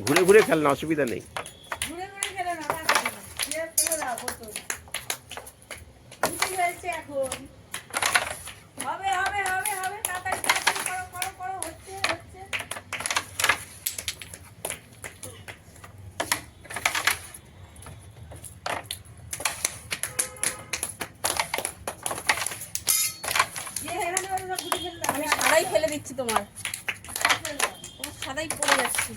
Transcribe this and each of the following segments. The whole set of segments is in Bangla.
ঘুরে ঘুরে খেলনা, অসুবিধা নেই। আমি সাদাই ফেলে দিচ্ছি, তোমার সাদাই পড়ে যাচ্ছি।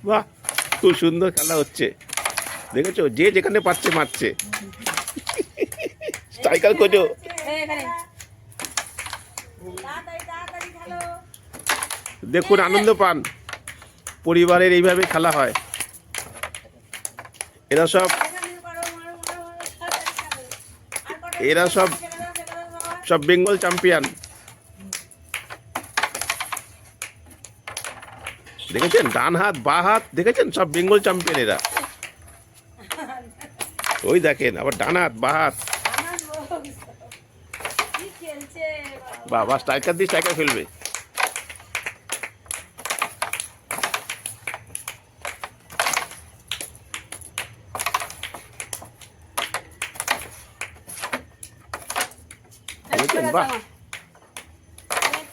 বাহ, খুব সুন্দর খেলা হচ্ছে, দেখেছো? যে যেখানে পাচ্ছে মারছে। সাইকেল খোঁজো। দেখুন, আনন্দ পান। পরিবারের এইভাবে খেলা হয়। এরা সব বেঙ্গল চ্যাম্পিয়ন। দেখেছেন? ডান হাত বা হাত দেখেছেন? সব বেঙ্গল চ্যাম্পিয়ন এরা। ওই দেখেন, আবার ডান হাত বা হাত। বাবা, স্ট্রাইকার দিয়ে স্ট্রাইকার ফেলবে। বাহ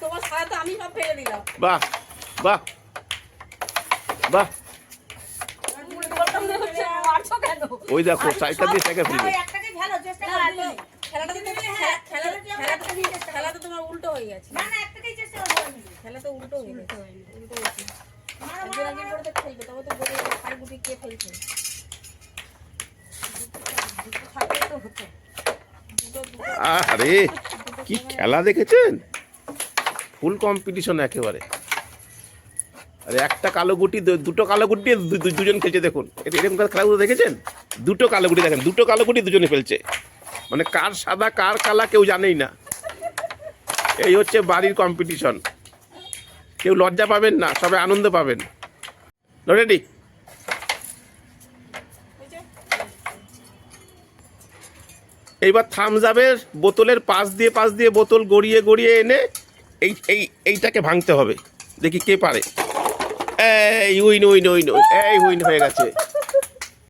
তোমার সাথে আমি সব ফেলে দিলাম। বাহ বাহ বাহ, ওই দেখো সাইকেল দিয়ে সাইকেল ফেলবে। খেলা তো তোমার উল্টো হয়ে গেছে। খেলা তো উল্টো হয়ে গেছে। একজন করে তো খেলবে, তবে তো বলে আর গুটি কে ফেলছে। আরে কি খেলা দেখেছেন? ফুল কম্পিটিশন একেবারে। আরে একটা কালো গুটি, দুটো কালো গুটি দুজন খেলছে। দেখুন, এরকম খেলাগুলো দেখেছেন? দুটো কালো গুটি দেখেন, দুটো কালো গুটি দুজনে ফেলছে। মানে কার সাদা কার কালা কেউ জানেই না। এই হচ্ছে বাড়ির কম্পিটিশন। কেউ লজ্জা পাবেন না, সবাই আনন্দ পাবেন। রেডি? এইবার থামস আপের বোতলের পাশ দিয়ে বোতল গড়িয়ে এনে এইটাকে ভাঙতে হবে। দেখি কে পারে। এই উইন উইন উইন, এই উইন হয়ে গেছে।